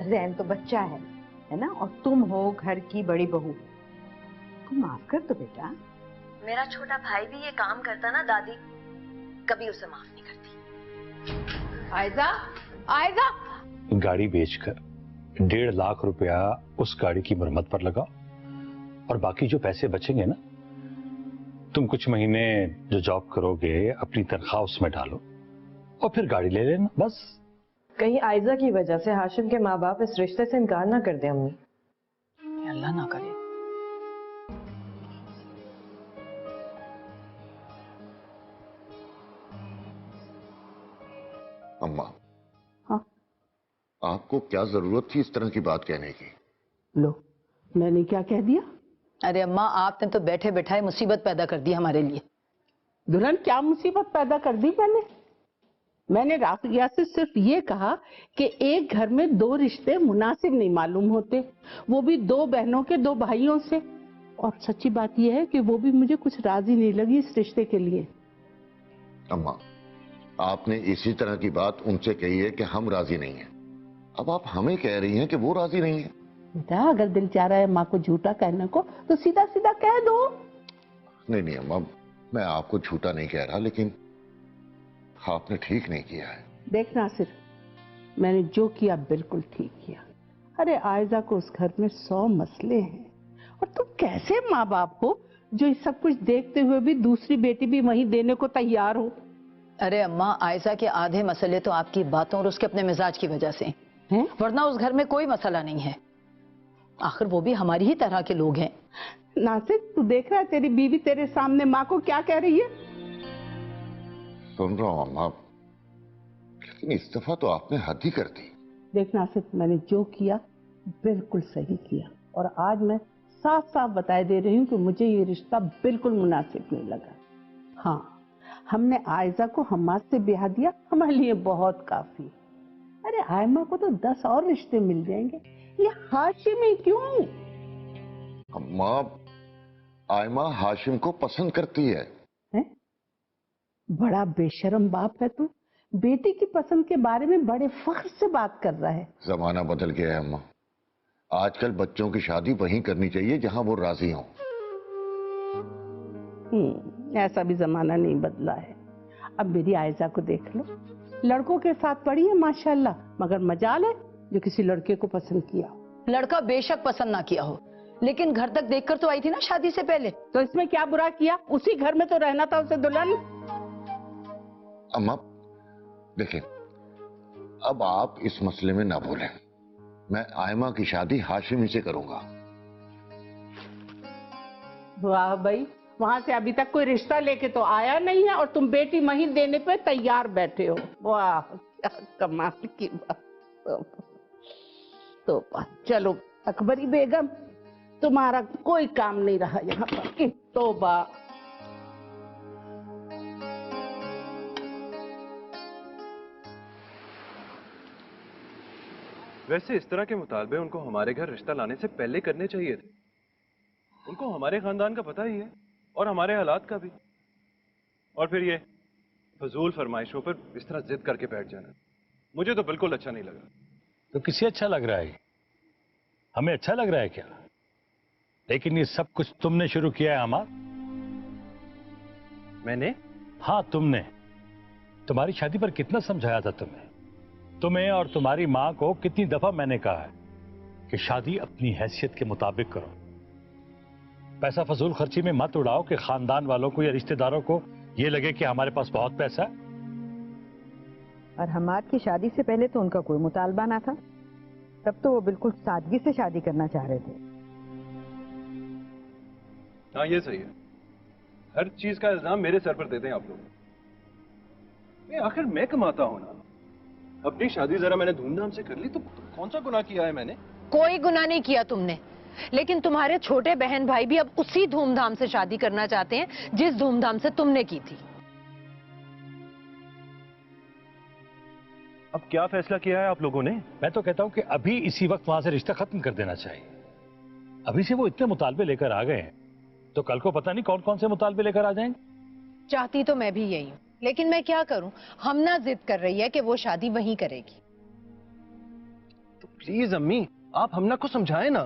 रैन तो बच्चा है ना, और तुम हो घर की बड़ी बहू, तुम माफ कर दो बेटा। मेरा छोटा भाई भी ये काम करता ना दादी, कभी उसे माफ नहीं करती। आयजा, आयजा, गाड़ी बेचकर 1.5 लाख रुपया उस गाड़ी की मरम्मत पर लगाओ, और बाकी जो पैसे बचेंगे ना, तुम कुछ महीने जो जॉब करोगे अपनी तनख्वाह उसमें डालो और फिर गाड़ी ले लेना बस। कहीं आयजा की वजह से हाशिम के माँ बाप इस रिश्ते से इनकार ना कर दे अम्मी। अल्लाह ना करे। अम्मा, हाँ? आपको क्या जरूरत थी इस तरह की बात कहने की? लो, मैंने क्या कह दिया? अरे अम्मा, आपने तो बैठे बैठाए मुसीबत पैदा कर दी हमारे लिए। दुल्हन, क्या मुसीबत पैदा कर दी मैंने राफिया से सिर्फ ये कहा कि एक घर में 2 रिश्ते मुनासिब नहीं मालूम होते, वो भी 2 बहनों के 2 भाइयों से। और सच्ची बात यह है कि वो भी मुझे कुछ राजी नहीं लगी इस रिश्ते के लिए। अम्मा, आपने इसी तरह की बात उनसे कही है कि हम राजी नहीं हैं। अब आप हमें कह रही हैं कि वो राजी नहीं है। बेटा, अगर दिल चाह रहा है माँ को झूठा कहने को तो सीधा सीधा कह दो। नहीं अम्मा, मैं आपको झूठा नहीं कह रहा, लेकिन आपने ठीक नहीं किया है। देख नासिर, मैंने जो किया बिल्कुल ठीक किया। अरे आयजा को उस घर में 100 मसले हैं, और तुम कैसे माँ बाप हो जो इस सब कुछ देखते हुए भी दूसरी बेटी भी वहीं देने को तैयार हो? अरे अम्मा, आयजा के आधे मसले तो आपकी बातों और उसके अपने मिजाज की वजह से हैं? वरना उस घर में कोई मसला नहीं है। आखिर वो भी हमारी ही तरह के लोग हैं। नासिर, तू देख रहा है तेरी बीवी तेरे सामने माँ को क्या कह रही है? सुन रहा हूं अम्मा, लेकिन इस दफा तो आपने हद ही कर दी। देख नासिर, मैंने जो किया बिल्कुल सही किया, और आज मैं साफ साफ बताए दे रही हूँ कि मुझे ये रिश्ता बिल्कुल मुनासिब नहीं लगा। हाँ, हमने आयजा को हमाद से ब्याह दिया, हमारे लिए बहुत काफी। अरे आयमा को तो 10 और रिश्ते मिल जाएंगे, ये हाशिम ही क्यों? अम्मा, आयमा हाशिम को पसंद करती है। बड़ा बेशर्म बाप है तू, बेटी की पसंद के बारे में बड़े फख्र से बात कर रहा है। जमाना बदल गया है अम्मा, आजकल बच्चों की शादी वहीं करनी चाहिए जहां वो राजी हों। ऐसा भी जमाना नहीं बदला है। अब मेरी आयजा को देख लो, लड़कों के साथ पड़ी है माशाल्लाह, मगर मजाल है जो किसी लड़के को पसंद किया। लड़का बेशक पसंद ना किया हो, लेकिन घर तक देखकर तो आई थी ना शादी से पहले। तो इसमें क्या बुरा किया? उसी घर में तो रहना था उसे दुल्हन। अम्मा देखिए, अब आप इस मसले में ना बोलें। मैं आयमा की शादी हाशिम ही से करूंगा। वाह भाई, वहां से अभी तक कोई रिश्ता लेके तो आया नहीं है, और तुम बेटी वहीं देने पे तैयार बैठे हो। वाह, क्या कमाल की बात। तो चलो अकबरी बेगम, तुम्हारा कोई काम नहीं रहा यहाँ पर। तौबा। वैसे इस तरह के मुतालबे उनको हमारे घर रिश्ता लाने से पहले करने चाहिए थे। उनको हमारे खानदान का पता ही है और हमारे हालात का भी। और फिर ये फजूल फरमाइशों पर इस तरह जिद करके बैठ जाना मुझे तो बिल्कुल अच्छा नहीं लगा। तो किसे अच्छा लग रहा है? हमें अच्छा लग रहा है क्या? लेकिन ये सब कुछ तुमने शुरू किया है अमार। मैंने? हाँ तुमने। तुम्हारी शादी पर कितना समझाया था तुम्हें और तुम्हारी माँ को कितनी दफा मैंने कहा है कि शादी अपनी हैसियत के मुताबिक करो, पैसा फजूल खर्ची में मत उड़ाओ कि खानदान वालों को या रिश्तेदारों को ये लगे कि हमारे पास बहुत पैसा है। और हमाद की शादी से पहले तो उनका कोई मुतालबा ना था, तब तो वो बिल्कुल सादगी से शादी करना चाह रहे थे। हाँ ये सही है, हर चीज का इल्जाम मेरे सर पर देते हैं आप लोग। आखिर मैं कमाता हूं ना, अपनी शादी जरा मैंने धूमधाम से कर ली तो कौन सा गुनाह किया है मैंने? कोई गुनाह नहीं किया तुमने, लेकिन तुम्हारे छोटे बहन भाई भी अब उसी धूमधाम से शादी करना चाहते हैं जिस धूमधाम से तुमने की थी। अब क्या फैसला किया है आप लोगों ने? मैं तो कहता हूं कि अभी इसी वक्त वहां से रिश्ता खत्म कर देना चाहिए। अभी से वो इतने मुतालबे लेकर आ गए हैं तो कल को पता नहीं कौन कौन से मुतालबे लेकर आ जाएंगे। चाहती तो मैं भी यही हूँ, लेकिन मैं क्या करूं, हमना जिद कर रही है कि वो शादी वहीं करेगी। तो प्लीज अम्मी, आप हमना को समझाएं ना।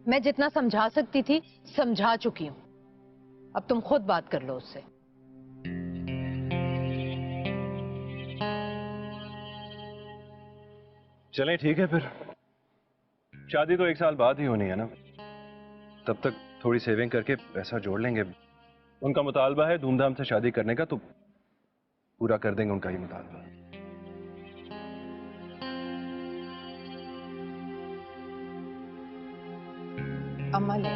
मैं जितना समझा सकती थी समझा चुकी हूं। अब तुम खुद बात कर लो उससे। चलें ठीक है फिर, शादी तो 1 साल बाद ही होनी है ना, तब तक थोड़ी सेविंग करके पैसा जोड़ लेंगे। उनका मुतालबा है धूमधाम से शादी करने का, तो पूरा कर देंगे उनका ही मुतालबा। अम्मा ले।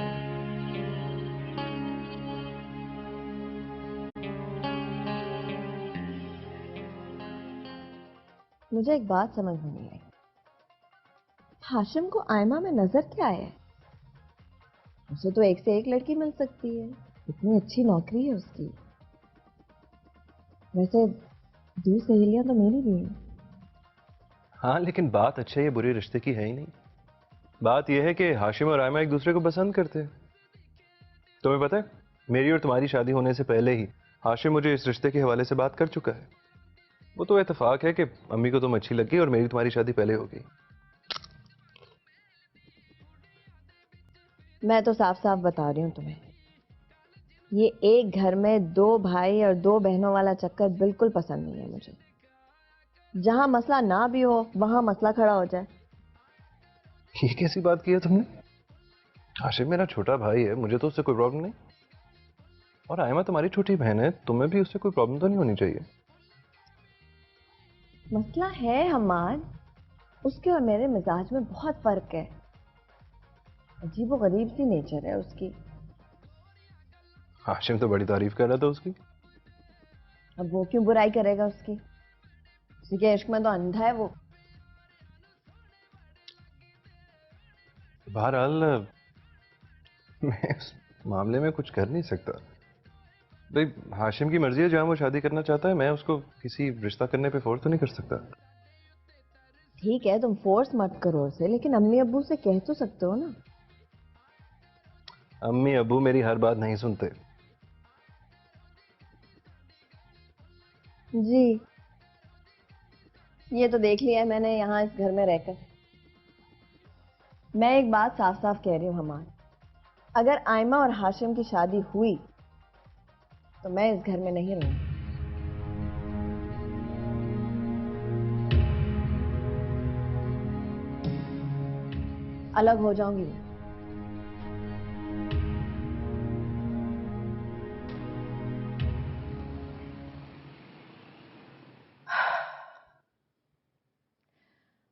मुझे एक बात समझ में नहीं आई, हाशिम को आयमा में नजर क्या है? उसे तो एक से एक लड़की मिल सकती है, इतनी अच्छी नौकरी है उसकी। वैसे 2 सहेलियां तो मेरी भी हैं। हाँ, लेकिन बात अच्छे या बुरे रिश्ते की है ही नहीं। बात यह है कि हाशिम और आयमा एक दूसरे को पसंद करते हैं। तुम्हें पता है, मेरी और तुम्हारी शादी होने से पहले ही हाशिम मुझे इस रिश्ते के हवाले से बात कर चुका है। वो तो इत्तेफाक है कि अम्मी को तुम अच्छी लगी और मेरी तुम्हारी शादी पहले हो गई। मैं तो साफ साफ बता रही हूँ तुम्हें, ये एक घर में 2 भाई और 2 बहनों वाला चक्कर बिल्कुल पसंद नहीं है मुझे। जहां मसला ना भी हो वहां मसला खड़ा हो जाए। ये कैसी बात की है तुमने? हाशिम मेरा छोटा भाई है, मुझे तो उससे कोई प्रॉब्लम नहीं। और आयमा तुम्हारी छोटी बहन है, तुम्हें भी उससे कोई प्रॉब्लम तो नहीं होनी चाहिए। मसला है हमाद, उसके और मेरे मिजाज में बहुत फर्क है। अजीबो गरीब सी नेचर है उसकी। हाशिम तो बड़ी तारीफ कर रहा था उसकी। अब वो क्यों बुराई करेगा उसकी? उसी के इश्क में तो अंधा है वो। बहरहाल मैं इस मामले में कुछ कर नहीं सकता। भाई हाशिम की मर्जी है, जहां वो शादी करना चाहता है, मैं उसको किसी रिश्ता करने पे फोर्स तो नहीं कर सकता। ठीक है, तुम फोर्स मत करो उसे, लेकिन अम्मी अब्बू से कह तो सकते हो ना। अम्मी अब्बू मेरी हर बात नहीं सुनते। जी, ये तो देख लिया है मैंने यहाँ इस घर में रहकर। मैं एक बात साफ साफ कह रही हूँ हमाद, अगर आयमा और हाशिम की शादी हुई तो मैं इस घर में नहीं रहूंगी। अलग हो जाऊंगी मैं।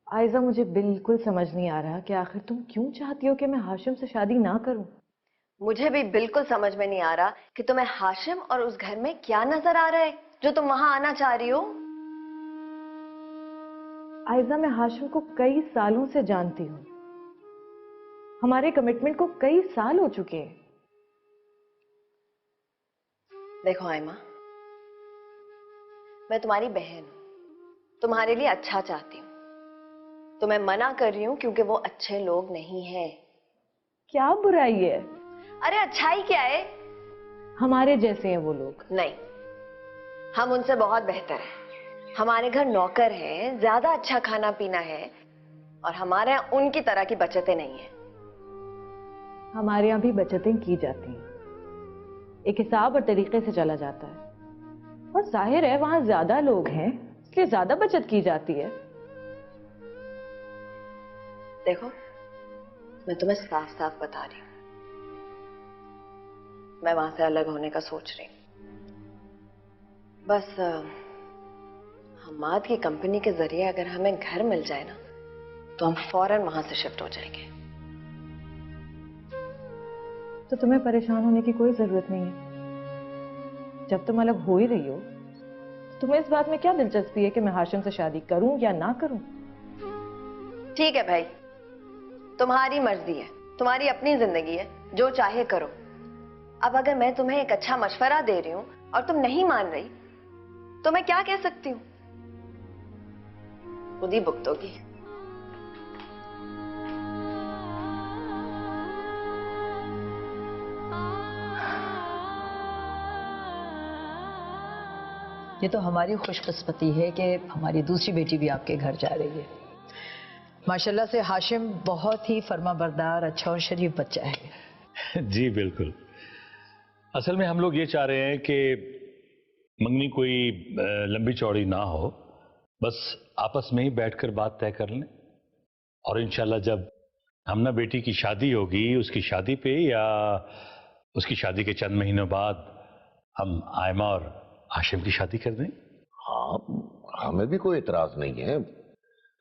आयजा, मुझे बिल्कुल समझ नहीं आ रहा कि आखिर तुम क्यों चाहती हो कि मैं हाशिम से शादी ना करूं। मुझे भी बिल्कुल समझ में नहीं आ रहा कि तुम्हें हाशिम और उस घर में क्या नजर आ रहा है जो तुम वहां आना चाह रही हो। आयजा, मैं हाशिम को कई सालों से जानती हूँ। हमारे कमिटमेंट को कई साल हो चुके हैं। देखो आयमा, मैं तुम्हारी बहन हूं, तुम्हारे लिए अच्छा चाहती हूँ। तो मैं मना कर रही हूँ क्योंकि वो अच्छे लोग नहीं हैं। क्या बुराई है? अरे अच्छाई क्या है? हमारे जैसे हैं वो लोग। नहीं, हम उनसे बहुत बेहतर हैं। हमारे घर नौकर हैं, ज्यादा अच्छा खाना पीना है, और हमारे यहाँ उनकी तरह की बचतें नहीं है। हमारे यहाँ भी बचतें की जाती हैं, एक हिसाब और तरीके से चला जाता है। और जाहिर है वहां ज्यादा लोग हैं, इसलिए ज्यादा बचत की जाती है। देखो, मैं तुम्हें साफ साफ बता रही हूँ, मैं वहां से अलग होने का सोच रही हूँ। बस हमाद की कंपनी के जरिए अगर हमें घर मिल जाए ना, तो हम फौरन वहां से शिफ्ट हो जाएंगे। तो तुम्हें परेशान होने की कोई जरूरत नहीं है। जब तुम अलग हो ही रही हो, तो तुम्हें इस बात में क्या दिलचस्पी है कि मैं हाशिम से शादी करूं या ना करूं? ठीक है भाई, तुम्हारी मर्जी है, तुम्हारी अपनी जिंदगी है, जो चाहे करो। अब अगर मैं तुम्हें एक अच्छा मशवरा दे रही हूं और तुम नहीं मान रही, तो मैं क्या कह सकती हूँ? खुद ही भुगतोगी। ये तो हमारी खुशकिस्मती है कि हमारी दूसरी बेटी भी आपके घर जा रही है। माशाल्लाह से हाशिम बहुत ही फर्माबरदार, अच्छा और शरीफ बच्चा है। जी बिल्कुल। असल में हम लोग ये चाह रहे हैं कि मंगनी कोई लंबी चौड़ी ना हो, बस आपस में ही बैठकर बात तय कर लें और इंशाल्लाह जब हमना बेटी की शादी होगी उसकी शादी पे या उसकी शादी के चंद महीनों बाद हम आयमा और हाशिम की शादी कर दें। हाँ, हमें भी कोई इतराज नहीं है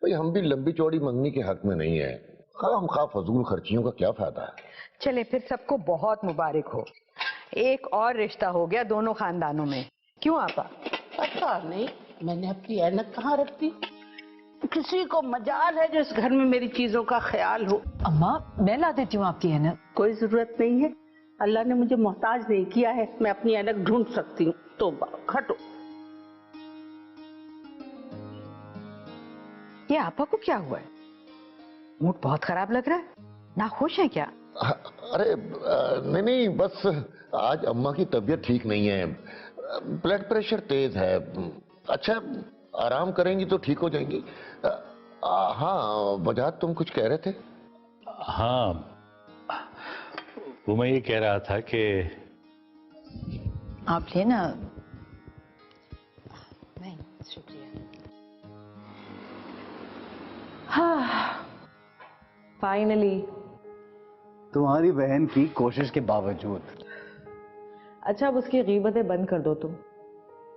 भाई, हम भी लंबी चौड़ी मंगनी के हक में नहीं है। हम खा फजूल खर्चियों का क्या फायदा है। चले फिर सबको बहुत मुबारक हो, एक और रिश्ता हो गया दोनों खानदानों में। क्यों आपा? पता नहीं मैंने अपनी ऐनक कहाँ रख दी। किसी को मजाल है जिस घर में मेरी चीजों का ख्याल हो। अम्मा मैं ला देती हूँ आपकी ऐनक। कोई जरूरत नहीं है, अल्लाह ने मुझे मोहताज नहीं किया है, मैं अपनी ऐनक ढूंढ सकती हूँ। तो हटो। ये आपा को क्या हुआ है? मूड बहुत खराब लग रहा है, नाखुश है क्या? अरे नहीं नहीं, बस आज अम्मा की तबीयत ठीक नहीं है, ब्लड प्रेशर तेज है। अच्छा आराम करेंगी तो ठीक हो जाएंगी। हाँ वजाहत, तुम कुछ कह रहे थे? हाँ, वो मैं ये कह रहा था कि आप लेना। नहीं शुक्रिया। हाँ, फाइनली। तुम्हारी बहन की कोशिश के बावजूद। अच्छा अब उसकी गीबतें बंद कर दो तुम।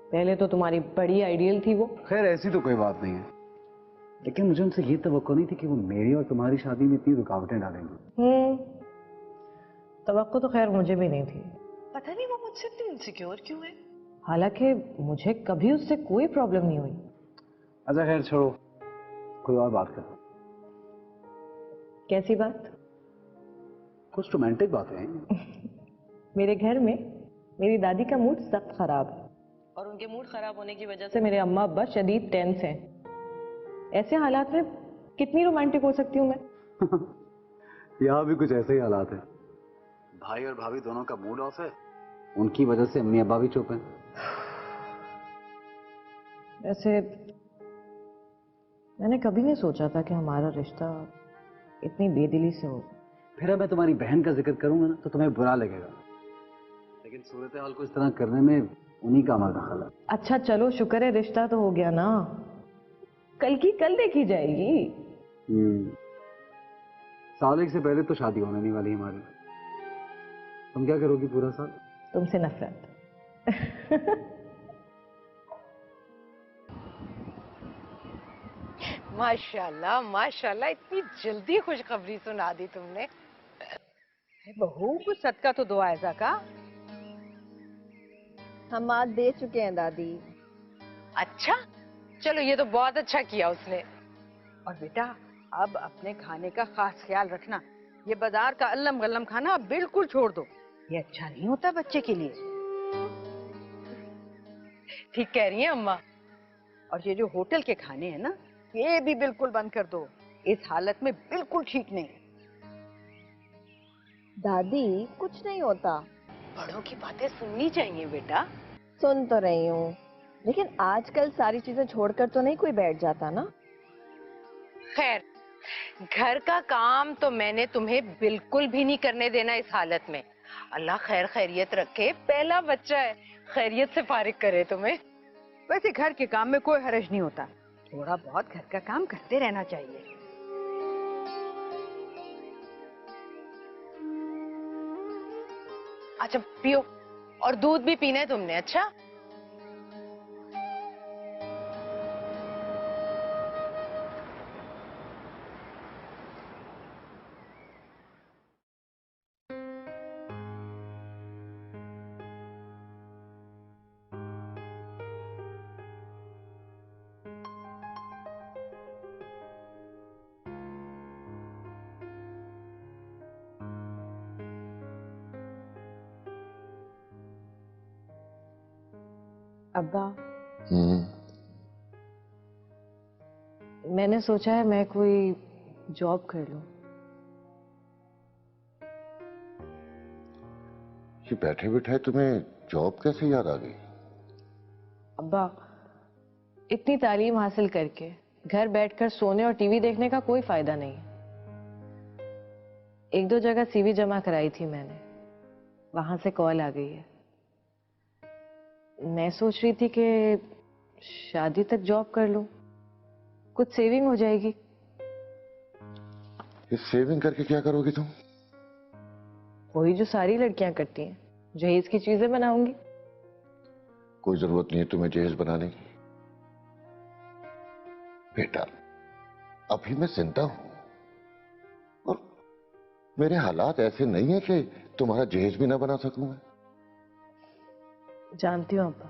पहले तो तुम्हारी बड़ी आइडियल थी वो। खैर ऐसी तो कोई बात नहीं है, लेकिन मुझे उनसे ये तवक्को नहीं थी कि वो मेरी और तुम्हारी शादी में इतनी रुकावटें डालेंगी। तवक्को तो खैर मुझे भी नहीं थी। पता नहीं वो मुझसे इतनी इनसिक्योर क्यों है। हालांकि मुझे कभी उससे कोई प्रॉब्लम नहीं हुई। अच्छा खैर छोड़ो, कोई और बात करो। कैसी बात? कुछ रोमांटिक बातें हैं। मेरे घर में मेरी दादी का मूड सख्त खराब है और उनके मूड खराब होने की वजह से मेरे अम्मा अब्बा शदीद टेंस हैं। ऐसे हालात में कितनी रोमांटिक हो सकती हूँ मैं? यहाँ भी कुछ ऐसे ही हालात है। भाई और भाभी दोनों का मूड ऑफ है, उनकी वजह से अम्मी अब्बा भी चुप हैं। वैसे मैंने कभी नहीं सोचा था कि हमारा रिश्ता इतनी बेदिली से हो। फिर अब मैं तुम्हारी बहन का जिक्र करूंगा ना तो तुम्हें बुरा लगेगा, लेकिन सूरत हाल को इस तरह करने में उन्हीं का अमल दखल है। अच्छा चलो शुक्र है रिश्ता तो हो गया ना, कल की कल देखी जाएगी। साल एक से पहले तो शादी होने नहीं वाली हमारी। तुम क्या करोगी पूरा साल? तुमसे नफरत। माशाल्लाह माशाल्लाह, इतनी जल्दी खुशखबरी सुना दी तुमने। बहू कुछ सदका तो दो आयजा का। हम आज दे चुके हैं दादी। अच्छा चलो, ये तो बहुत अच्छा किया उसने। और बेटा अब अपने खाने का खास ख्याल रखना, ये बाजार का अल्लम गल्लम खाना अब बिल्कुल छोड़ दो, ये अच्छा नहीं होता बच्चे के लिए। ठीक कह रही हैं अम्मा। और ये जो होटल के खाने हैं ना, ये भी बिल्कुल बंद कर दो, इस हालत में बिल्कुल ठीक नहीं। दादी कुछ नहीं होता। बड़ों की बातें सुननी चाहिए बेटा। सुन तो रही हूँ, लेकिन आजकल सारी चीजें छोड़कर तो नहीं कोई बैठ जाता ना। खैर, घर का काम तो मैंने तुम्हें बिल्कुल भी नहीं करने देना इस हालत में। अल्लाह खैर खैरियत रखे, पहला बच्चा है, खैरियत से फारिग करे तुम्हें। वैसे घर के काम में कोई हर्ज नहीं होता, थोड़ा बहुत घर का काम करते रहना चाहिए। अच्छा पियो, और दूध भी पीना है तुमने? अच्छा अब्बा, मैंने सोचा है मैं कोई जॉब कर लूं। ये बैठे बैठे तुम्हें जॉब कैसे याद आ गई? अब्बा, इतनी तालीम हासिल करके घर बैठकर सोने और टीवी देखने का कोई फायदा नहीं है। एक दो जगह सीवी जमा कराई थी मैंने, वहां से कॉल आ गई है। मैं सोच रही थी कि शादी तक जॉब कर लूं, कुछ सेविंग हो जाएगी। ये सेविंग करके क्या करोगी तुम? वही जो सारी लड़कियां करती हैं, जहेज की चीजें बनाऊंगी। कोई जरूरत नहीं है तुम्हें जहेज बनाने की बेटा। अभी मैं जिंदा हूं और मेरे हालात ऐसे नहीं है कि तुम्हारा जहेज भी ना बना सकूं मैं। जानती हूँ अब्बा,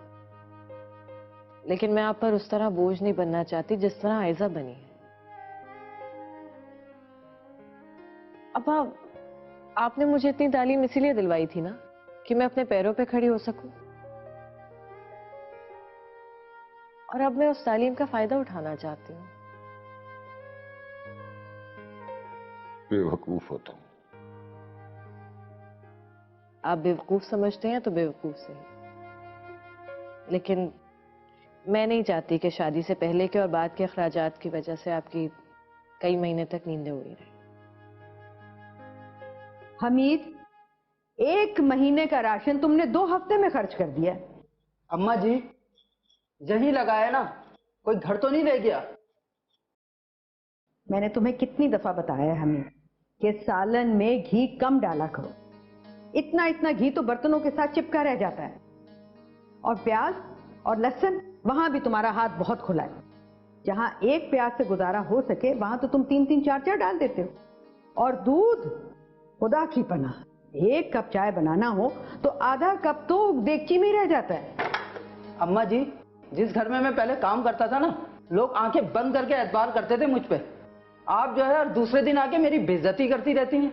लेकिन मैं आप पर उस तरह बोझ नहीं बनना चाहती जिस तरह आयजा बनी है। अब्बा, आपने मुझे इतनी तालीम इसीलिए दिलवाई थी ना कि मैं अपने पैरों पे खड़ी हो सकूं, और अब मैं उस तालीम का फायदा उठाना चाहती हूँ। बेवकूफ हो तुम। आप बेवकूफ समझते हैं तो बेवकूफ सही, लेकिन मैं नहीं चाहती कि शादी से पहले के और बाद के अखराजात की वजह से आपकी कई महीने तक नींदें उड़ी रही। हमीद, 1 महीने का राशन तुमने 2 हफ्ते में खर्च कर दिया। अम्मा जी, यही लगाया ना, कोई घर तो नहीं रह गया? मैंने तुम्हें कितनी दफा बताया है हमीद कि सालन में घी कम डाला करो। इतना इतना घी तो बर्तनों के साथ चिपका रह जाता है। और प्याज और लहसुन, वहां भी तुम्हारा हाथ बहुत खुला है। जहां 1 प्याज से गुजारा हो सके वहां तो तुम 3-3 4-4 डाल देते हो। और दूध, खुदा की पनाह, 1 कप चाय बनाना हो तो आधा कप तो देगची में ही रह जाता है। अम्मा जी, जिस घर में मैं पहले काम करता था ना, लोग आंखें बंद करके एतबार करते थे मुझ पे। आप जो है और दूसरे दिन आके मेरी बेइज्जती करती रहती हैं।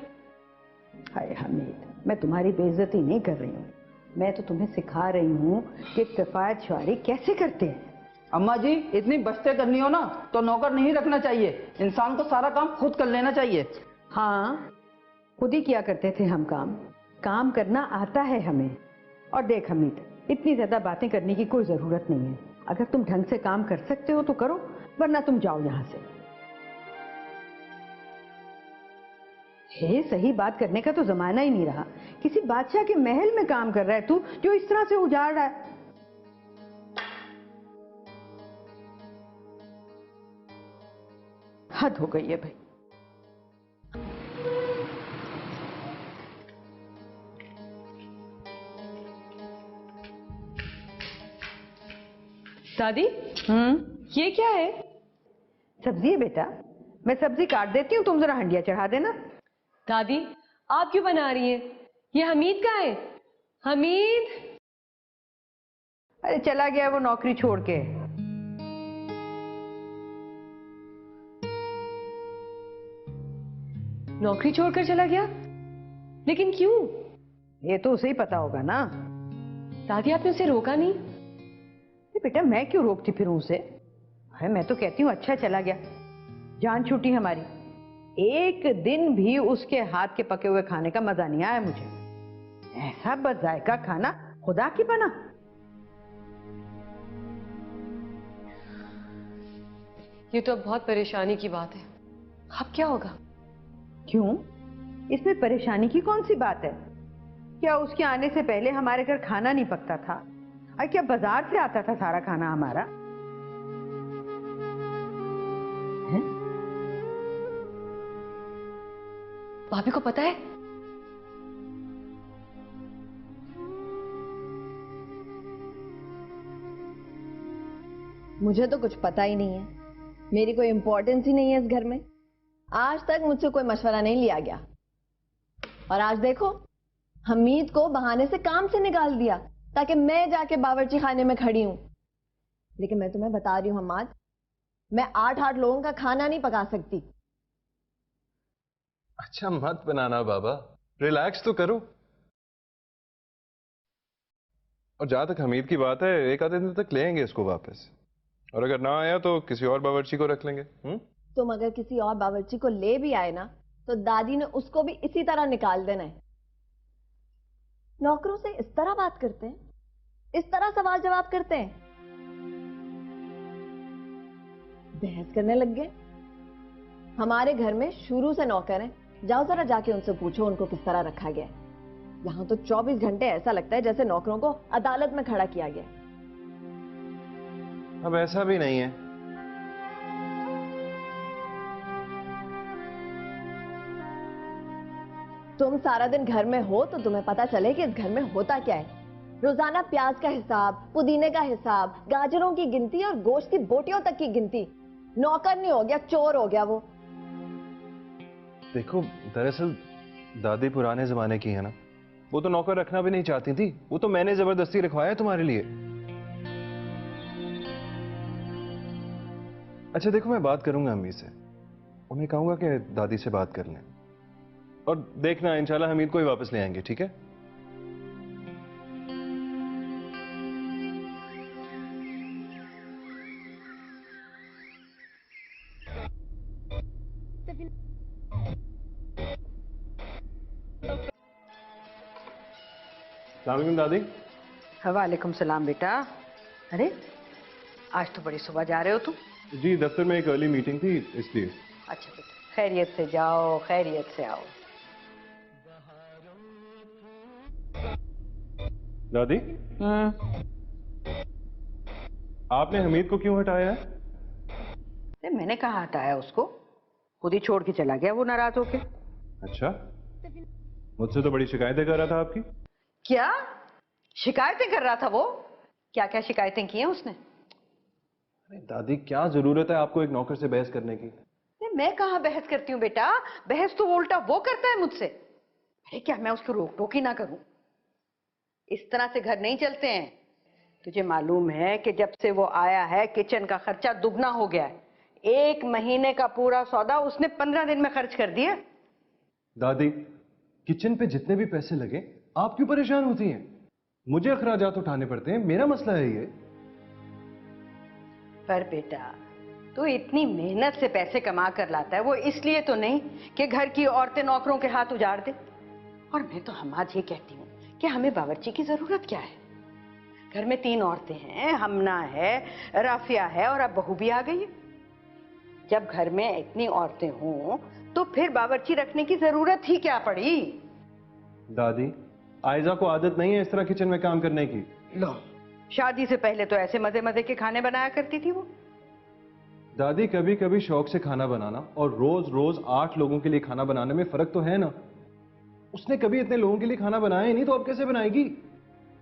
हाय हमीद, मैं तुम्हारी बेइज्जती नहीं कर रही हूँ, मैं तो तुम्हें सिखा रही हूँ कि किफायत शुमारी कैसे करते हैं। अम्मा जी, इतनी बचतें करनी हो ना तो नौकर नहीं रखना चाहिए, इंसान को सारा काम खुद कर लेना चाहिए। हाँ, खुद ही किया करते थे हम काम करना आता है हमें। और देख हमीद, इतनी ज्यादा बातें करने की कोई जरूरत नहीं है। अगर तुम ढंग से काम कर सकते हो तो करो, वरना तुम जाओ यहाँ से। हे, सही बात करने का तो जमाना ही नहीं रहा। किसी बादशाह के महल में काम कर रहा है तू, जो इस तरह से उजाड़ रहा है। हद हो गई है भाई। दादी, ये क्या है? सब्जी है बेटा, मैं सब्जी काट देती हूँ, तुम जरा हंडिया चढ़ा देना। दादी, आप क्यों बना रही हैं? ये हमीद का है। हमीद! अरे चला गया वो नौकरी छोड़ के। नौकरी छोड़कर चला गया? लेकिन क्यों? ये तो उसे ही पता होगा ना। दादी, आपने उसे रोका नहीं? बेटा, मैं क्यों रोकती फिरूं उसे? है, मैं तो कहती हूँ अच्छा चला गया, जान छूटी हमारी। एक दिन भी उसके हाथ के पके हुए खाने का मजा नहीं आया मुझे। ऐसा बजायका खाना, खुदा की पनाह। ये तो अब बहुत परेशानी की बात है। अब क्या होगा? क्यों? इसमें परेशानी की कौन सी बात है? क्या उसके आने से पहले हमारे घर खाना नहीं पकता था? और क्या बाजार से आता था सारा खाना हमारा? भाभी को पता है? मुझे तो कुछ पता ही नहीं है। मेरी कोई इंपॉर्टेंस ही नहीं है इस घर में। आज तक मुझसे कोई मशवरा नहीं लिया गया। और आज देखो, हमीद को बहाने से काम से निकाल दिया ताकि मैं जाके बावर्ची खाने में खड़ी हूं। लेकिन मैं तुम्हें बता रही हूं हम्माद, मैं 8-8 लोगों का खाना नहीं पका सकती। अच्छा मत बनाना बाबा, रिलैक्स तो करो। और जहां तक हमीद की बात है, 1 आधे दिन तक लेंगे इसको वापस, और अगर ना आया तो किसी और बावर्ची को रख लेंगे। तुम अगर किसी और बावर्ची को ले भी आए ना, तो दादी ने उसको भी इसी तरह निकाल देना है। नौकरों से इस तरह बात करते हैं, इस तरह सवाल जवाब करते हैं। बहस करने लग गए। हमारे घर में शुरू से नौकर हैं, जाओ जरा जाके उनसे पूछो उनको किस तरह रखा गया है। यहाँ तो 24 घंटे ऐसा लगता है जैसे नौकरों को अदालत में खड़ा किया गया है। अब ऐसा भी नहीं है। तुम सारा दिन घर में हो तो तुम्हें पता चले कि इस घर में होता क्या है। रोजाना प्याज का हिसाब, पुदीने का हिसाब, गाजरों की गिनती और गोश्त की बोटियों तक की गिनती। नौकर नहीं हो गया, चोर हो गया वो। देखो, दरअसल दादी पुराने जमाने की है ना, वो तो नौकर रखना भी नहीं चाहती थी, वो तो मैंने जबरदस्ती रखवाया तुम्हारे लिए। अच्छा देखो, मैं बात करूंगा अम्मी से, उन्हें कहूंगा कि दादी से बात कर लें, और देखना इंशाल्लाह हमीद को ही वापस ले आएंगे, ठीक है? सलाम दादी। वालेकुम सलाम बेटा। अरे आज तो बड़ी सुबह जा रहे हो तुम? जी, दफ्तर में एक अर्ली मीटिंग थी इसलिए। अच्छा बेटा, खैरियत से जाओ, खैरियत से आओ। दादी, आपने हमीद को क्यों हटाया है? नहीं, मैंने कहा हटाया उसको, खुद ही छोड़ के चला गया वो नाराज होके। अच्छा, मुझसे तो बड़ी शिकायतें कर रहा था आपकी। क्या शिकायतें कर रहा था वो? क्या क्या शिकायतें की हैं उसने? अरे दादी, क्या जरूरत है आपको एक नौकर से बहस करने की? नहीं, मैं कहाँ बहस करती हूँ बेटा, बहस तो उल्टा वो करता है मुझसे। अरे क्या मैं उसको रोक टोक ही ना करूं? इस तरह से घर नहीं चलते हैं। तुझे मालूम है कि जब से वो आया है किचन का खर्चा दुगना हो गया है। 1 महीने का पूरा सौदा उसने 15 दिन में खर्च कर दिया। दादी, किचन पे जितने भी पैसे लगे आप क्यों परेशान होती हैं? मुझे अखराजात उठाने पड़ते हैं, मेरा मसला है ये। पर बेटा, तू इतनी मेहनत से पैसे कमा कर लाता है, वो इसलिए तो नहीं कि घर की औरतें नौकरों के हाथ उजाड़ दे। और मैं तो हम आज ये कहती हूँ कि हमें बावर्ची की जरूरत क्या है? घर में 3 औरतें हैं, हमना है, राफिया है और अब बहू भी आ गई है। जब घर में इतनी औरतें हों तो फिर बावर्ची रखने की जरूरत ही क्या पड़ी? दादी, आयजा को आदत नहीं है इस तरह किचन में काम करने की। लो, शादी से पहले तो ऐसे मजे मजे के खाने बनाया करती थी वो। दादी, कभी कभी शौक से खाना बनाना और रोज रोज 8 लोगों के लिए खाना बनाने में फर्क तो है ना। उसने कभी इतने लोगों के लिए खाना बनाया ही नहीं, तो अब कैसे बनाएगी?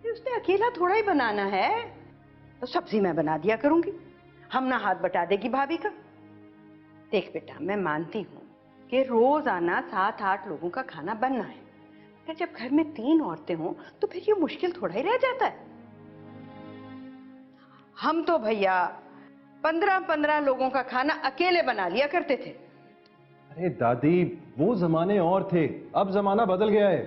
उसने अकेला थोड़ा ही बनाना है, तो सब्जी मैं बना दिया करूंगी, हम ना हाथ बटा देगी भाभी का। देख बेटा, मैं मानती हूँ कि रोजाना 7-8 लोगों का खाना बनना है, पर जब घर में 3 औरतें हों तो फिर ये मुश्किल थोड़ा ही रह जाता है। हम तो भैया 15-15 लोगों का खाना अकेले बना लिया करते थे। अरे दादी, वो जमाने और थे, अब जमाना बदल गया है।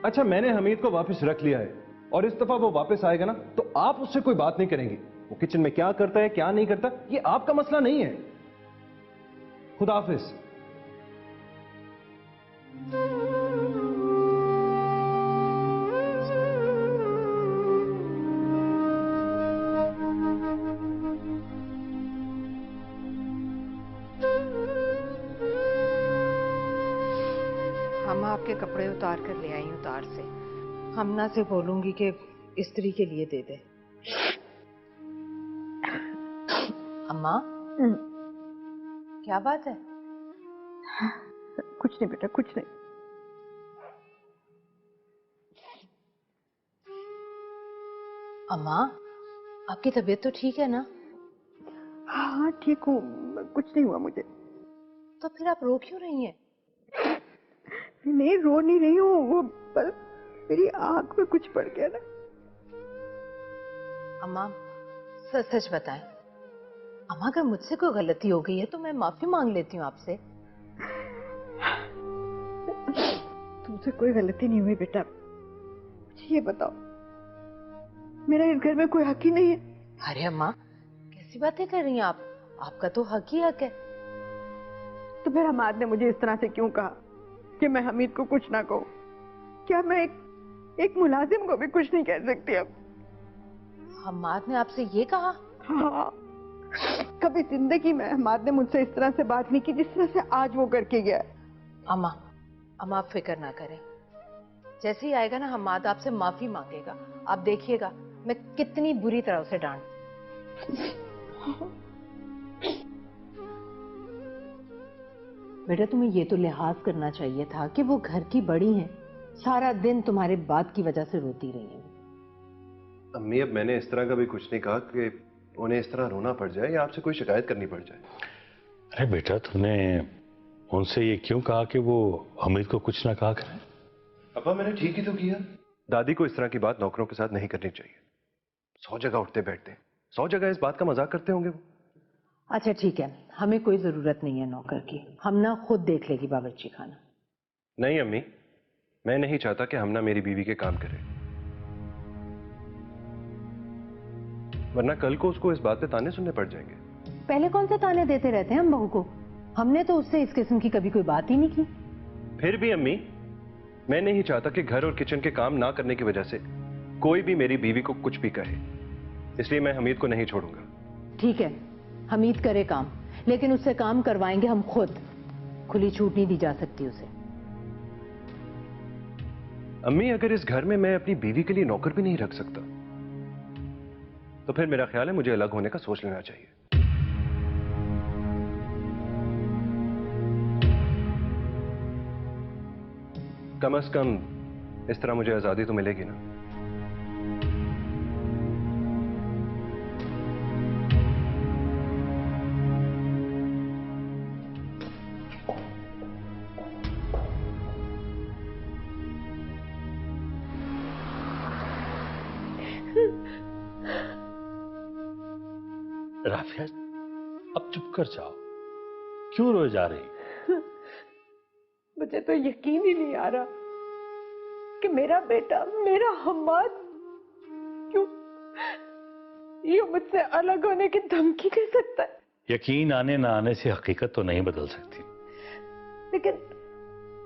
अच्छा, मैंने हमीद को वापस रख लिया है, और इस दफा वो वापस आएगा ना तो आप उससे कोई बात नहीं करेंगी। वो किचन में क्या करता है क्या नहीं करता ये आपका मसला नहीं है। खुदा हाफिज। हम आपके कपड़े उतार कर ले आई हूँ तार से। हमना से बोलूंगी कि इस्त्री के लिए दे दे। अम्मा, क्या बात है? कुछ नहीं बेटा, कुछ नहीं। अम्मा, आपकी तबीयत तो ठीक है ना? हाँ ठीक हूँ, कुछ नहीं हुआ मुझे। तो फिर आप रो क्यों रही हैं? नहीं, रो नहीं रही हूँ, वो बस मेरी आंख में कुछ पड़ गया ना। अम्मा, सच सच बताएं। अम्मा, अगर मुझसे कोई गलती हो गई है तो मैं माफी मांग लेती हूँ आपसे। तुमसे कोई गलती नहीं हुई बेटा। मुझे ये बताओ, मेरा इस घर में कोई हक ही नहीं है? अरे अम्मा, कैसी बातें कर रही हैं आप? आपका तो हक ही हक है। तो फिर हमाद ने मुझे इस तरह से क्यों कहा कि मैं हमीद को कुछ ना कहूँ? क्या मैं एक मुलाजिम को भी कुछ नहीं कह सकती अब? हमाद ने आपसे ये कहा? हाँ, कभी जिंदगी में हमाद ने मुझसे इस तरह से बात नहीं की जिस तरह से आज वो करके गया है। अम्मा, अम्मा आप फिक्र ना करें, जैसे ही आएगा ना हमाद आपसे माफी मांगेगा, आप देखिएगा मैं कितनी बुरी तरह उसे डांट। बेटा तुम्हें ये तो लिहाज करना चाहिए था कि वो घर की बड़ी हैं, सारा दिन तुम्हारे बात की वजह से रोती रही हैं। अम्मी अब मैंने इस तरह का भी कुछ नहीं कहा कि उन्हें इस तरह रोना पड़ जाए या आपसे कोई शिकायत करनी पड़ जाए। अरे बेटा तुमने उनसे ये क्यों कहा कि वो हमीद को कुछ ना कहा करें? अब्बा मैंने ठीक ही तो किया। दादी को इस तरह की बात नौकरों के साथ नहीं करनी चाहिए। 100 जगह उठते बैठते, 100 जगह इस बात का मजाक करते होंगे वो। अच्छा ठीक है, हमें कोई जरूरत नहीं है नौकर की, हम ना खुद देख लेगी बावर्ची खाना। नहीं अम्मी, मैं नहीं चाहता कि हमना मेरी बीवी के काम करे, वरना कल को उसको इस बात पे ताने सुनने पड़ जाएंगे। पहले कौन से ताने देते रहते हैं हम बहू को? हमने तो उससे इस किस्म की कभी कोई बात ही नहीं की। फिर भी अम्मी, मैं नहीं चाहता कि घर और किचन के काम ना करने की वजह से कोई भी मेरी बीवी को कुछ भी कहे, इसलिए मैं हमीद को नहीं छोड़ूंगा। ठीक है, हमीद करे काम, लेकिन उससे काम करवाएंगे हम खुद, खुली छूट नहीं दी जा सकती उसे। अम्मी अगर इस घर में मैं अपनी बीवी के लिए नौकर भी नहीं रख सकता तो फिर मेरा ख्याल है मुझे अलग होने का सोच लेना चाहिए। कम से कम इस तरह मुझे आजादी तो मिलेगी ना। राफिया अब चुप कर जाओ, क्यों रोए जा रही? मुझे तो यकीन ही नहीं आ रहा कि मेरा बेटा, मेरा हम्माद क्यों ये मुझसे अलग होने की धमकी दे सकता है। यकीन आने ना आने से हकीकत तो नहीं बदल सकती। लेकिन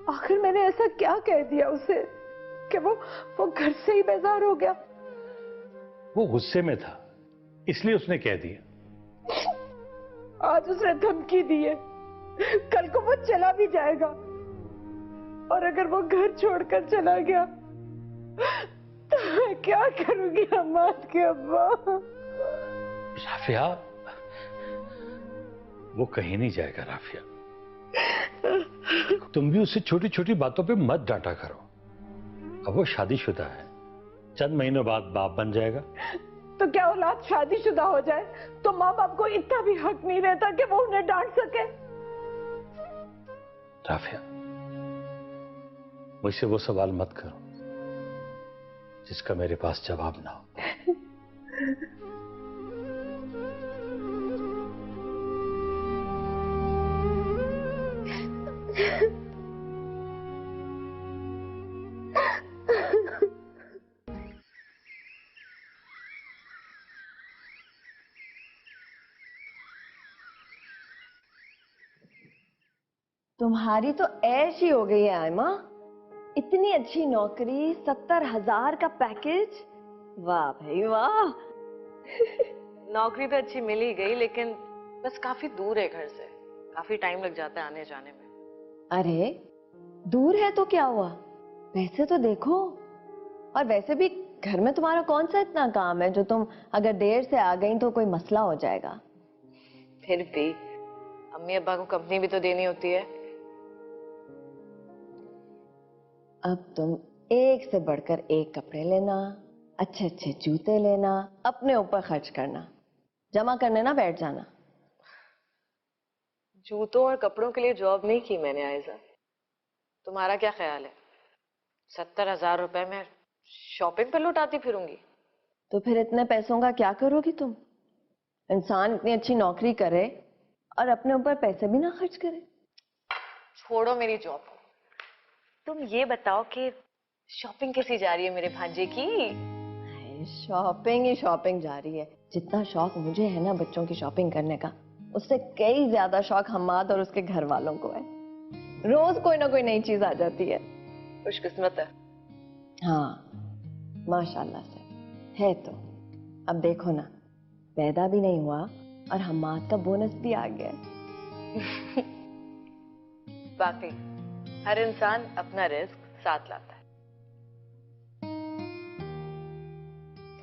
आखिर मैंने ऐसा क्या कह दिया उसे कि वो घर से ही बेजार हो गया? वो गुस्से में था इसलिए उसने कह दिया। आज उसने धमकी दी है, कल को वो चला भी जाएगा, और अगर वो घर छोड़कर चला गया तो मैं क्या करूंगी हम्माद के अब्बा? राफिया वो कहीं नहीं जाएगा। राफिया तुम भी उससे छोटी छोटी बातों पे मत डांटा करो। अब वो शादीशुदा है, चंद महीनों बाद बाप बन जाएगा। तो क्या औलाद शादीशुदा हो जाए तो माँ बाप को इतना भी हक नहीं रहता कि वो उन्हें डांट सके? राफिया मुझसे वो सवाल मत करो जिसका मेरे पास जवाब ना हो। तुम्हारी तो ऐश ही हो गई है आयमा, इतनी अच्छी नौकरी, 70,000 का पैकेज, वाह भाई वाह। नौकरी तो अच्छी मिल ही गई, लेकिन बस काफी दूर है घर से, काफी टाइम लग जाता है आने जाने में। अरे दूर है तो क्या हुआ, वैसे तो देखो, और वैसे भी घर में तुम्हारा कौन सा इतना काम है जो तुम अगर देर से आ गई तो कोई मसला हो जाएगा। फिर भी अम्मी अब्बा को कंपनी भी तो देनी होती है। अब तुम एक से बढ़कर एक कपड़े लेना, अच्छे अच्छे जूते लेना, अपने ऊपर खर्च करना, जमा करने ना बैठ जाना। जूतों और कपड़ों के लिए जॉब नहीं की मैंने आयजा, तुम्हारा क्या ख्याल है 70,000 रुपए में शॉपिंग पे लुटाती फिरूंगी? तो फिर इतने पैसों का क्या करोगी तुम? इंसान इतनी अच्छी नौकरी करे और अपने ऊपर पैसे भी ना खर्च करे। छोड़ो मेरी जॉब को, तुम ये बताओ कि शॉपिंग कैसी जा रही है मेरे भांजे की? शॉपिंग ही शॉपिंग जा रही है। जितना शौक मुझे है ना बच्चों की शॉपिंग करने का, उससे कई ज्यादा शौक हम्माद और उसके घर वालों को है। रोज कोई ना कोई नई चीज आ जाती है। खुशकिस्मत है। हाँ माशाल्लाह से है। तो अब देखो ना, पैदा भी नहीं हुआ और हमाद का बोनस भी आ गया। बाकी हर इंसान अपना रिस्क साथ लाता है।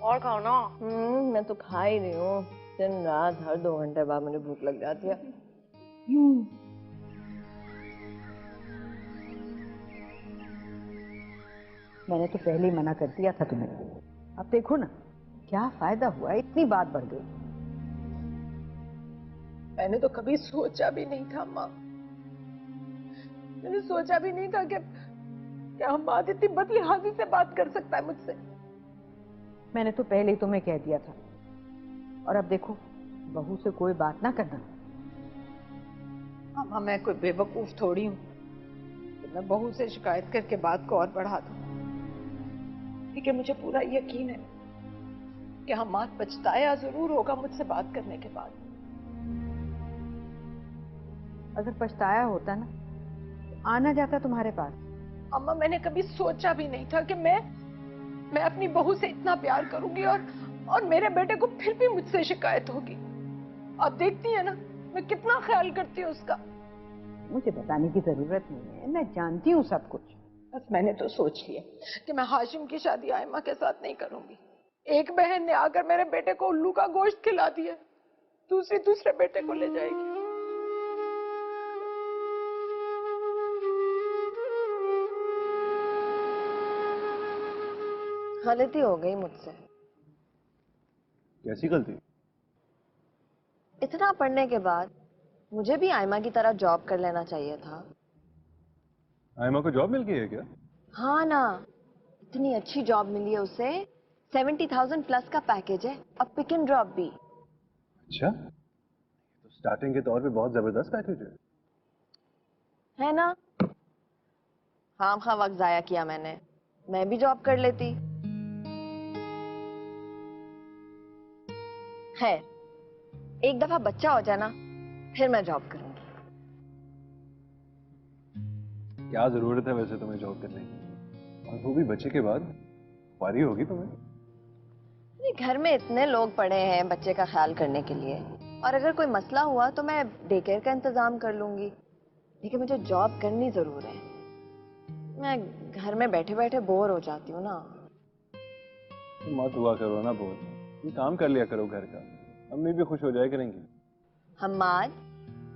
और खाओ ना। मैं तो खा ही रही हूँ। दिन रात हर 2 घंटे बाद मुझे भूख लग जाती है। मैंने तो पहले ही मना कर दिया था तुम्हें। अब देखो ना क्या फायदा हुआ, इतनी बात बढ़ गई। मैंने तो कभी सोचा भी नहीं था माँ, मैंने सोचा भी नहीं था कि हमाद इतनी बदलिहाजी से बात कर सकता है मुझसे। मैंने तो पहले ही तुम्हें कह दिया था। और अब देखो, बहू से कोई बात ना करना। अम्मा मैं कोई बेवकूफ थोड़ी हूँ कि मैं बहू से शिकायत करके बात को और बढ़ा दूँ। लेकिन मुझे पूरा यकीन है कि हमाद पछताया जरूर होगा मुझसे बात करने के बाद। अगर पछताया होता ना तो आना जाता तुम्हारे पास। अम्मा मैंने कभी सोचा भी नहीं था कि मैं अपनी बहू से इतना प्यार करूंगी और मेरे बेटे को फिर भी मुझसे शिकायत होगी। आप देखती हैं ना मैं कितना ख्याल करती हूँ उसका। मुझे बताने की जरूरत नहीं है, मैं जानती हूँ सब कुछ। बस मैंने तो सोच लिया कि मैं हाशिम की शादी आयमा के साथ नहीं करूंगी। एक बहन ने आकर मेरे बेटे को उल्लू का गोश्त खिला दिया, दूसरे बेटे को ले जाएगी। गलती हो गई मुझसे। कैसी गलती? इतना पढ़ने के बाद मुझे भी आयमा की तरह जॉब कर लेना चाहिए था। आयमा को जॉब मिल गई है क्या? हाँ ना, इतनी अच्छी जॉब मिली है उसे। 70,000 प्लस का पैकेज है और पिक एंड ड्रॉप भी। अच्छा, तो स्टार्टिंग के तौर पे बहुत जबरदस्त पैकेज है ना? हाँ वक्त जाया किया मैंने, मैं भी जॉब कर लेती। है, एक दफा बच्चा हो जाए ना फिर मैं जॉब करूंगी। क्या जरूरत है वैसे तुम्हें जॉब करने की, और वो भी बच्चे के बाद? पारी होगी तुम्हें। घर में इतने लोग पड़े हैं बच्चे का ख्याल करने के लिए, और अगर कोई मसला हुआ तो मैं डे केयर का इंतजाम कर लूंगी। लेकिन मुझे जॉब करनी जरूर है। मैं घर में बैठे बैठे बोर हो जाती हूँ ना। मत हुआ करो ना बोल, तुम काम कर लिया करो घर का, अम्मी भी खुश हो जाए करेंगी। हम्माद,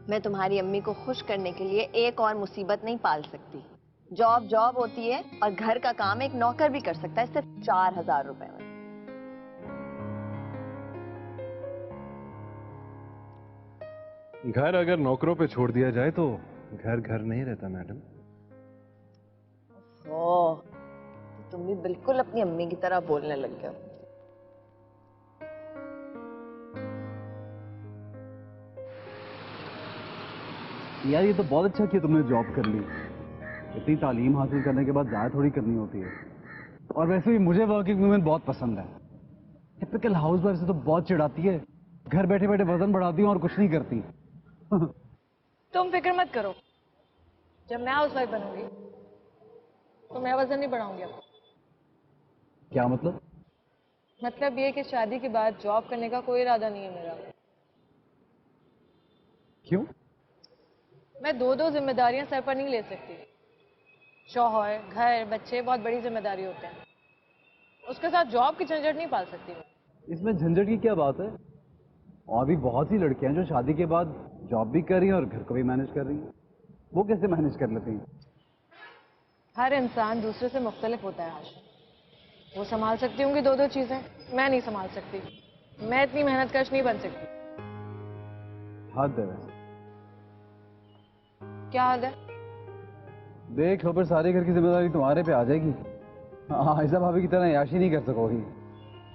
मैं तुम्हारी अम्मी को खुश करने के लिए एक और मुसीबत नहीं पाल सकती। जॉब होती है और घर का काम एक नौकर भी कर सकता है, सिर्फ 4,000 रुपए में। घर अगर नौकरों पे छोड़ दिया जाए तो घर घर नहीं रहता मैडम। ओह, तो तुम भी बिल्कुल अपनी अम्मी की तरह बोलने लग गए। यार ये तो बहुत अच्छा किया तुमने जॉब कर ली। इतनी तालीम हासिल करने के बाद ज़ाया थोड़ी करनी होती है। और वैसे भी मुझे वर्किंग वुमेन बहुत पसंद है। टिपिकल हाउसवाइफ से तो बहुत चिढ़ाती है, घर बैठे बैठे वजन बढ़ाती हूँ और कुछ नहीं करती। तुम फिक्र मत करो, जब मैं हाउसवाइफ बनूंगी तो मैं वजन नहीं बढ़ाऊंगी। अब क्या मतलब? मतलब ये कि शादी के बाद जॉब करने का कोई इरादा नहीं है मेरा। क्यों? मैं दो जिम्मेदारियां सर पर नहीं ले सकती। शौहर, घर, बच्चे बहुत बड़ी जिम्मेदारी होते हैं, उसके साथ जॉब की झंझट नहीं पाल सकती मैं। इसमें झंझट की क्या बात है? और भी बहुत सी लड़कियां जो शादी के बाद जॉब भी कर रही हैं और घर को भी मैनेज कर रही हैं। वो कैसे मैनेज कर लेती हैं? हर इंसान दूसरे से मुख्तलिफ होता है हाशिम। वो संभाल सकती होंगी दो चीजें, मैं नहीं संभाल सकती। मैं इतनी मेहनत कश नहीं बन सकती। हद है वैसे। क्या हद है? देख लो, फिर सारी घर की जिम्मेदारी तुम्हारे पे आ जाएगी। आयशा भाभी की तरह याशी नहीं कर सकोगी।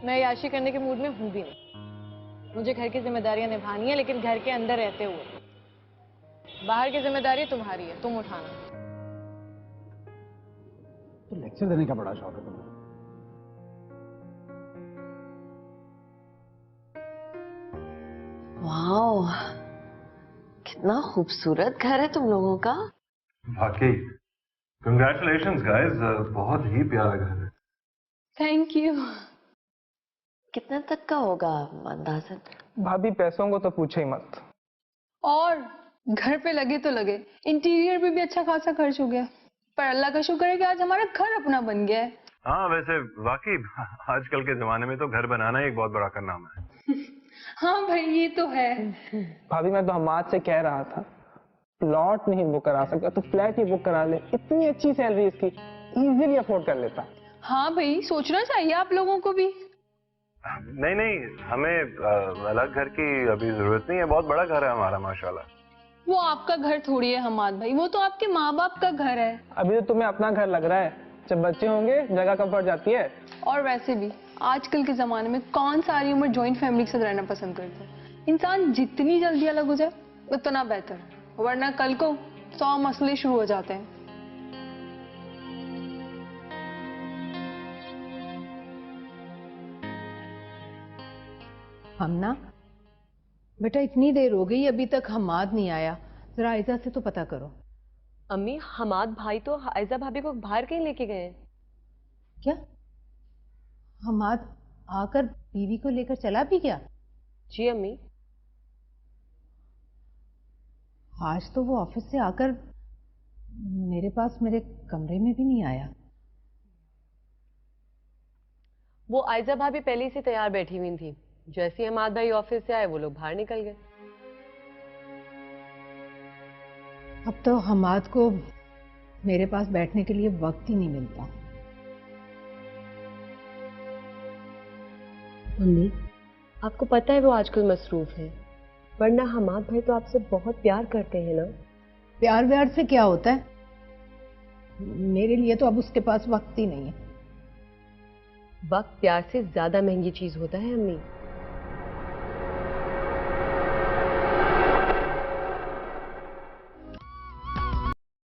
मैं याशी करने के मूड में हूं भी नहीं। मुझे घर की जिम्मेदारियां निभानी है, लेकिन घर के अंदर रहते हुए। बाहर की जिम्मेदारी तुम्हारी है, तुम उठाना। तो लेक्चर देने का बड़ा शौक है तुम्हें। वाह, कितना खूबसूरत घर है तुम लोगों का। वाकई कंग्रेचुलेशंस गाइस, बहुत ही प्यारा घर है। Thank you. कितने तक का होगा अंदाजन? भाभी पैसों को तो पूछे ही मत। और घर पे लगे तो लगे, इंटीरियर पे भी अच्छा खासा खर्च हो गया, पर अल्लाह का शुक्र है कि आज हमारा घर अपना बन गया है। हाँ वैसे वाकई आजकल के जमाने में तो घर बनाना ही एक बहुत बड़ा कारनामा है। हाँ भाई ये तो है। भाभी मैं तो हमाद से कह रहा था, प्लॉट नहीं बुक करा सकता तो फ्लैट ही बुक करा ले, इतनी अच्छी सैलरी इसकी, इजीली अफोर्ड कर लेता। हाँ भाई सोचना चाहिए आप लोगों को भी। नहीं नहीं, हमें अलग घर की अभी जरूरत नहीं है, बहुत बड़ा घर है हमारा माशाल्लाह। वो आपका घर थोड़ी है हमाद भाई, वो तो आपके माँ बाप का घर है। अभी तो तुम्हें अपना घर लग रहा है, जब बच्चे होंगे जगह कम पड़ जाती है। और वैसे भी आजकल के जमाने में कौन सारी उम्र जॉइंट फैमिली के साथ रहना पसंद करता है। इंसान जितनी जल्दी अलग हो जाए उतना बेहतर, वरना कल को 100 मसले शुरू हो जाते हैं। हमना बेटा इतनी देर हो गई अभी तक हमाद नहीं आया, जरा आयजा से तो पता करो। अम्मी हमाद भाई तो आयजा भाभी को बाहर कहीं लेके गए हैं। क्या हमाद आकर बीवी को लेकर चला भी गया? जी अम्मी। आज तो वो ऑफिस से आकर मेरे पास मेरे कमरे में भी नहीं आया। वो आयजा भाभी पहले ही से तैयार बैठी हुई थी, जैसे ही हमाद भाई ऑफिस से आए वो लोग बाहर निकल गए। अब तो हमाद को मेरे पास बैठने के लिए वक्त ही नहीं मिलता। मम्मी आपको पता है वो आजकल मसरूफ है, वरना हमाद भाई तो आपसे बहुत प्यार करते हैं ना। प्यार व्यार से क्या होता है, मेरे लिए तो अब उसके पास वक्त ही नहीं है। वक्त प्यार से ज्यादा महंगी चीज होता है अम्मी।